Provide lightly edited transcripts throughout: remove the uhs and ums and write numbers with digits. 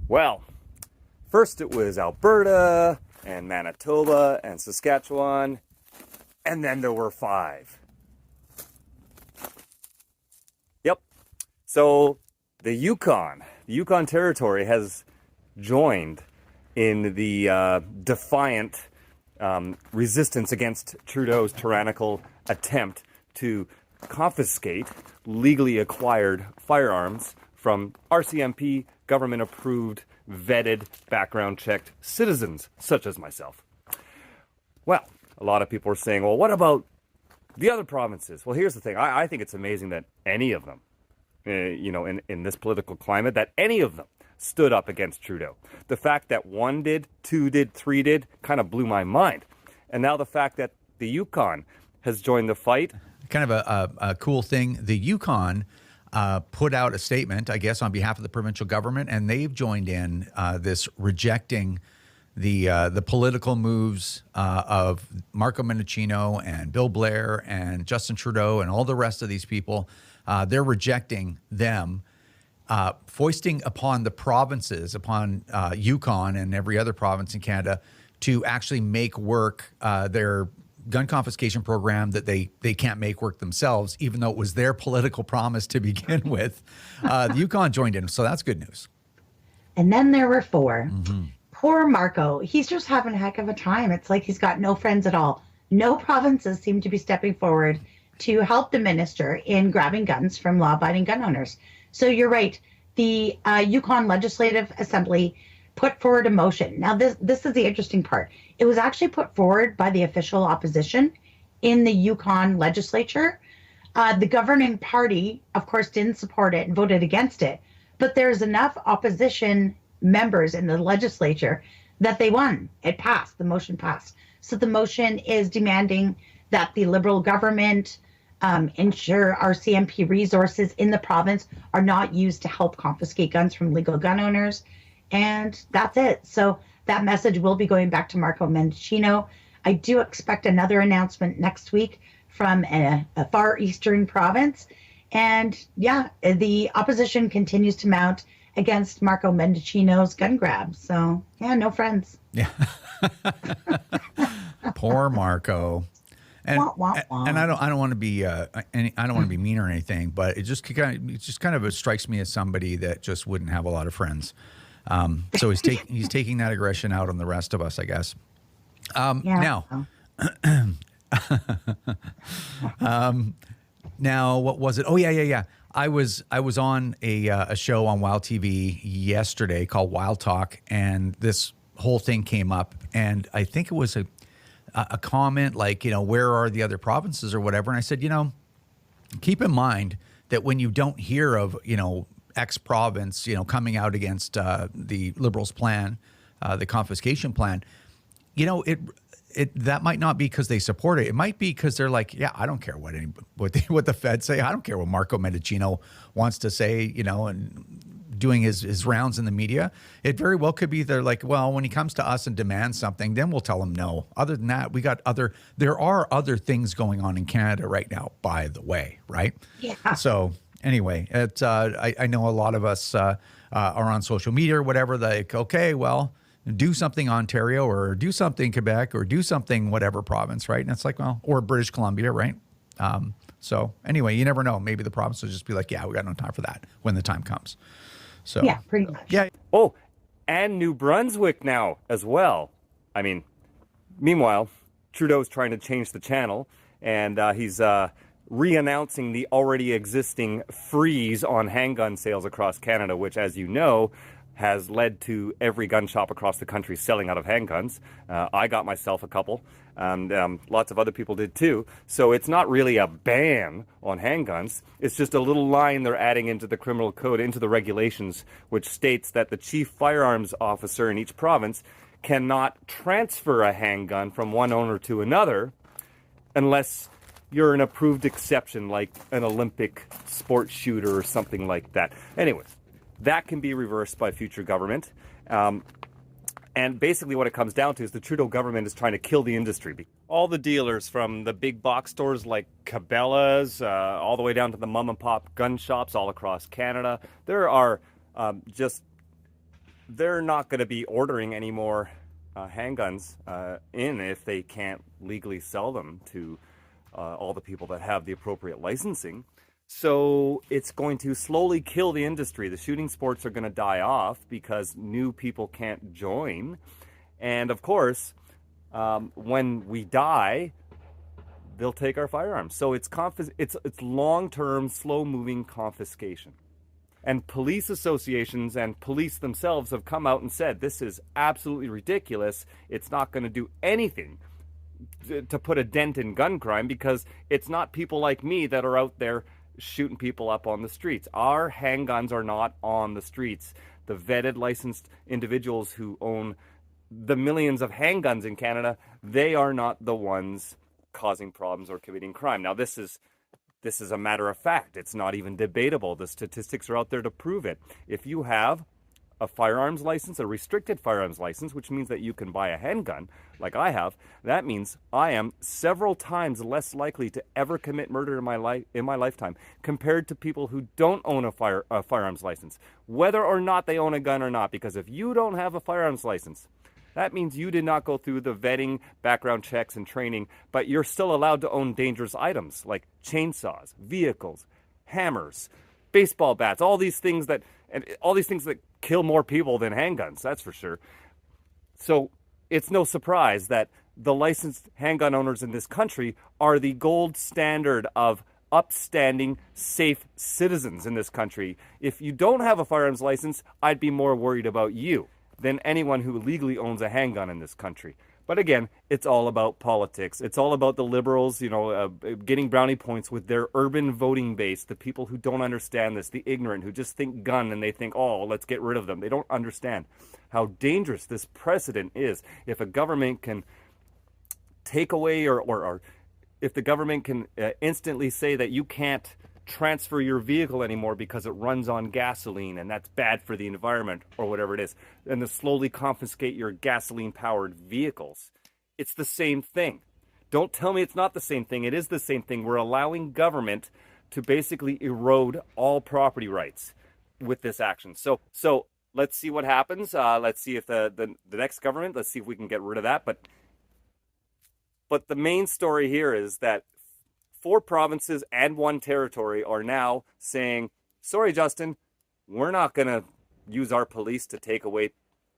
Well, first it was Alberta and Manitoba and Saskatchewan, and then there were 5. Yep. So the Yukon Territory has joined in the defiant resistance against Trudeau's tyrannical attempt to confiscate legally acquired firearms from RCMP, government-approved, vetted, background-checked citizens, such as myself. Well, a lot of people are saying, well, what about the other provinces? Well, here's the thing. I think it's amazing that any of them, in this political climate, that any of them stood up against Trudeau. The fact that 1 did, 2 did, 3 did, kind of blew my mind. And now the fact that the Yukon has joined the fight. Kind of a cool thing. The Yukon put out a statement, I guess, on behalf of the provincial government, and they've joined in this rejecting the political moves of Marco Mendicino and Bill Blair and Justin Trudeau and all the rest of these people. They're rejecting them, foisting upon the provinces, upon Yukon and every other province in Canada, to actually make work their gun confiscation program that they can't make work themselves, even though it was their political promise to begin with. The Yukon joined in, so that's good news. And then there were 4. Mm-hmm. Poor Marco. He's just having a heck of a time. It's like he's got no friends at all. No provinces seem to be stepping forward to help the minister in grabbing guns from law-abiding gun owners. So you're right. The Yukon Legislative Assembly put forward a motion. Now, this is the interesting part. It was actually put forward by the official opposition in the Yukon legislature. The governing party, of course, didn't support it and voted against it. But there's enough opposition members in the legislature that they won. It passed. The motion passed. So the motion is demanding that the Liberal government ensure RCMP resources in the province are not used to help confiscate guns from legal gun owners. And that's it. So that message will be going back to Marco Mendicino. I do expect another announcement next week from a far eastern province. And yeah, the opposition continues to mount against Marco Mendicino's gun grab. So yeah, no friends. Yeah. Poor Marco. And, wah, wah, wah. And I don't want to be I don't want to be mean or anything, but it just kind of strikes me as somebody that just wouldn't have a lot of friends. So he's taking that aggression out on the rest of us, I guess. Now, now what was it? Oh yeah. I was on a show on Wild TV yesterday called Wild Talk, and this whole thing came up, and I think it was a comment like, where are the other provinces or whatever, and I said, keep in mind that when you don't hear of X province, coming out against the Liberals' plan, the confiscation plan, that might not be because they support it. It might be because they're like, yeah, I don't care what the Feds say. I don't care what Marco Mendicino wants to say, and doing his rounds in the media. It very well could be they're like, well, when he comes to us and demands something, then we'll tell him no. Other than that, there are other things going on in Canada right now, by the way, right? Yeah. So anyway, I know a lot of us are on social media or whatever, like, okay, well, do something Ontario or do something Quebec or do something whatever province, right? And it's like, well, or British Columbia, right? So anyway, you never know. Maybe the province will just be like, yeah, we got no time for that when the time comes. So yeah, pretty much. Yeah. Oh, and New Brunswick now as well. I mean, meanwhile, Trudeau's trying to change the channel, and he's re-announcing the already existing freeze on handgun sales across Canada, which, as you know, has led to every gun shop across the country selling out of handguns. I got myself a couple, and lots of other people did too. So it's not really a ban on handguns. It's just a little line they're adding into the criminal code, into the regulations, which states that the chief firearms officer in each province cannot transfer a handgun from one owner to another unless you're an approved exception, like an Olympic sports shooter or something like that. Anyways, that can be reversed by future government. And basically what it comes down to is the Trudeau government is trying to kill the industry. All the dealers, from the big box stores like Cabela's, all the way down to the mom and pop gun shops all across Canada, there are they're not going to be ordering any more handguns in if they can't legally sell them to all the people that have the appropriate licensing. So it's going to slowly kill the industry. The shooting sports are going to die off because new people can't join. And of course, when we die, they'll take our firearms. So it's long-term, slow-moving confiscation. And police associations and police themselves have come out and said, this is absolutely ridiculous. It's not going to do anything to put a dent in gun crime because it's not people like me that are out there shooting people up on the streets. Our handguns are not on the streets. The vetted, licensed individuals who own the millions of handguns in Canada, they are not the ones causing problems or committing crime. Now, this is a matter of fact. It's not even debatable. The statistics are out there to prove it. If you have a firearms license, a restricted firearms license, which means that you can buy a handgun, like I have, that means I am several times less likely to ever commit murder in my lifetime compared to people who don't own a firearms license, whether or not they own a gun or not. Because if you don't have a firearms license, that means you did not go through the vetting, background checks, and training, but you're still allowed to own dangerous items like chainsaws, vehicles, hammers, baseball bats, all these things that kill more people than handguns, that's for sure. So it's no surprise that the licensed handgun owners in this country are the gold standard of upstanding, safe citizens in this country. If you don't have a firearms license, I'd be more worried about you than anyone who legally owns a handgun in this country. But again, it's all about politics. It's all about the Liberals, getting brownie points with their urban voting base, the people who don't understand this, the ignorant, who just think gun and they think, oh, let's get rid of them. They don't understand how dangerous this precedent is. If a government can take away or if the government can instantly say that you can't transfer your vehicle anymore because it runs on gasoline and that's bad for the environment or whatever it is, and to slowly confiscate your gasoline-powered vehicles. It's the same thing. Don't tell me it's not the same thing. It is the same thing. We're allowing government to basically erode all property rights with this action. So let's see what happens. Let's see if the next government, let's see if we can get rid of that. But the main story here is that 4 provinces and 1 territory are now saying, sorry, Justin, we're not going to use our police to take away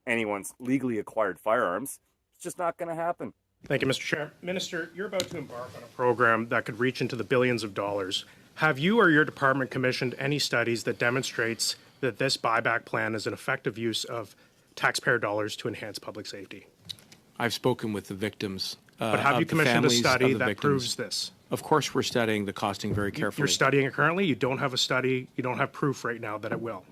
anyone's legally acquired firearms. It's just not going to happen. Thank you, Mr. Chair. Minister, you're about to embark on a program that could reach into the billions of dollars. Have you or your department commissioned any studies that demonstrates that this buyback plan is an effective use of taxpayer dollars to enhance public safety? I've spoken with the victims. But have you commissioned a study that proves this? Of course, we're studying the costing very carefully. You're studying it currently? You don't have a study, you don't have proof right now that it will?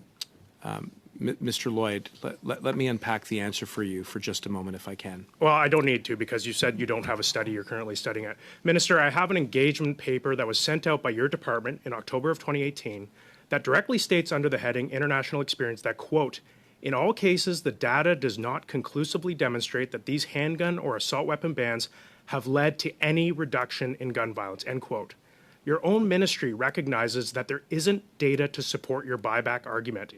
Mr. Lloyd, let me unpack the answer for you for just a moment, if I can. Well, I don't need to, because you said you don't have a study, you're currently studying it. Minister, I have an engagement paper that was sent out by your department in October of 2018 that directly states under the heading International Experience that, quote, in all cases, the data does not conclusively demonstrate that these handgun or assault weapon bans have led to any reduction in gun violence, end quote. Your own ministry recognizes that there isn't data to support your buyback argument.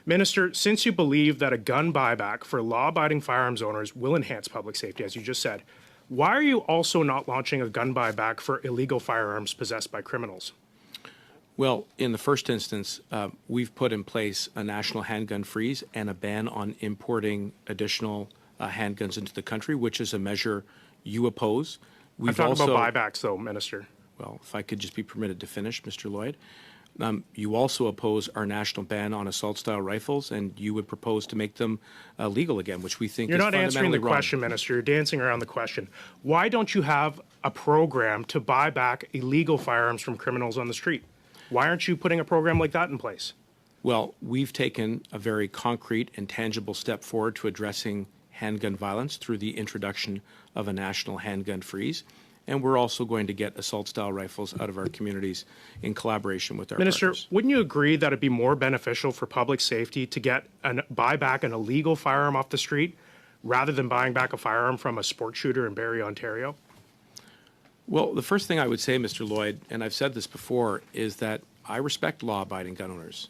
Minister, since you believe that a gun buyback for law-abiding firearms owners will enhance public safety, as you just said, why are you also not launching a gun buyback for illegal firearms possessed by criminals? Well, in the first instance, we've put in place a national handgun freeze and a ban on importing additional handguns into the country, which is a measure you oppose. I'm talking about buybacks, though, Minister. Well, if I could just be permitted to finish, Mr. Lloyd. You also oppose our national ban on assault-style rifles, and you would propose to make them legal again, which we think is fundamentally wrong. You're not answering the question, Minister. You're dancing around the question. Why don't you have a program to buy back illegal firearms from criminals on the street? Why aren't you putting a program like that in place? Well, we've taken a very concrete and tangible step forward to addressing handgun violence through the introduction of a national handgun freeze. And we're also going to get assault-style rifles out of our communities in collaboration with our partners. Wouldn't you agree that it'd be more beneficial for public safety to buy back an illegal firearm off the street rather than buying back a firearm from a sport shooter in Barrie, Ontario? Well, the first thing I would say, Mr. Lloyd, and I've said this before, is that I respect law-abiding gun owners.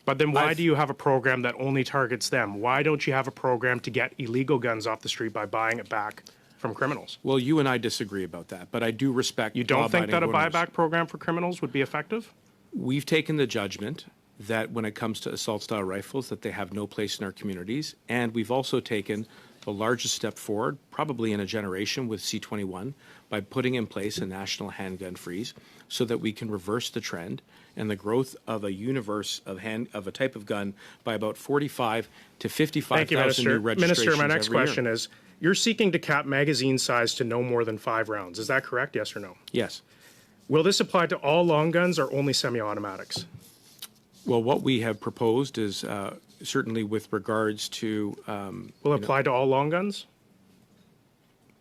But then why do you have a program that only targets them? Why don't you have a program to get illegal guns off the street by buying it back from criminals? Well, you and I disagree about that, but I do respect You don't think that a law-abiding owners. buyback program for criminals would be effective? We've taken the judgment that when it comes to assault-style rifles, that they have no place in our communities, and we've also taken the largest step forward, probably in a generation, with C-21, by putting in place a national handgun freeze so that we can reverse the trend and the growth of a universe of a type of gun by about 45 to 55,000 new registrations. Minister, my next every year. question is, you're seeking to cap magazine size to no more than 5 rounds. Is that correct, yes or no? Yes. Will this apply to all long guns or only semi-automatics? Well, what we have proposed is certainly with regards to Will it apply to all long guns?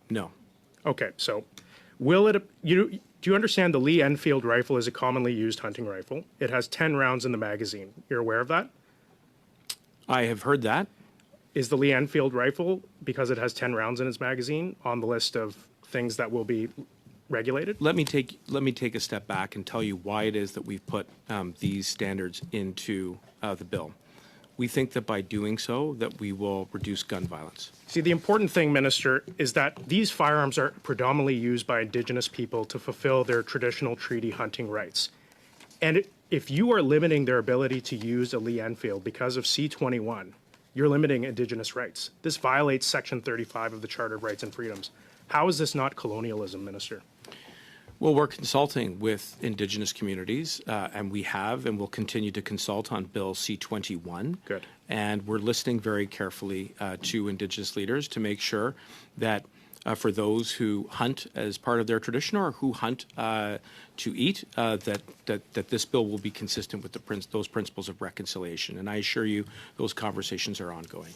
no. Okay, so will it, do you understand the Lee Enfield rifle is a commonly used hunting rifle? It has 10 rounds in the magazine. You're aware of that? I have heard that. Is the Lee Enfield rifle, because it has 10 rounds in its magazine, on the list of things that will be regulated? Let me take a step back and tell you why it is that we've put these standards into the bill. We think that by doing so, that we will reduce gun violence. See, the important thing, Minister, is that these firearms are predominantly used by Indigenous people to fulfill their traditional treaty hunting rights. And if you are limiting their ability to use a Lee Enfield because of C-21, you're limiting Indigenous rights. This violates Section 35 of the Charter of Rights and Freedoms. How is this not colonialism, Minister? Well, we're consulting with Indigenous communities, and we have and will continue to consult on Bill C-21. Good. And we're listening very carefully to Indigenous leaders to make sure that for those who hunt as part of their tradition or who hunt to eat, that this bill will be consistent with those principles of reconciliation. And I assure you those conversations are ongoing.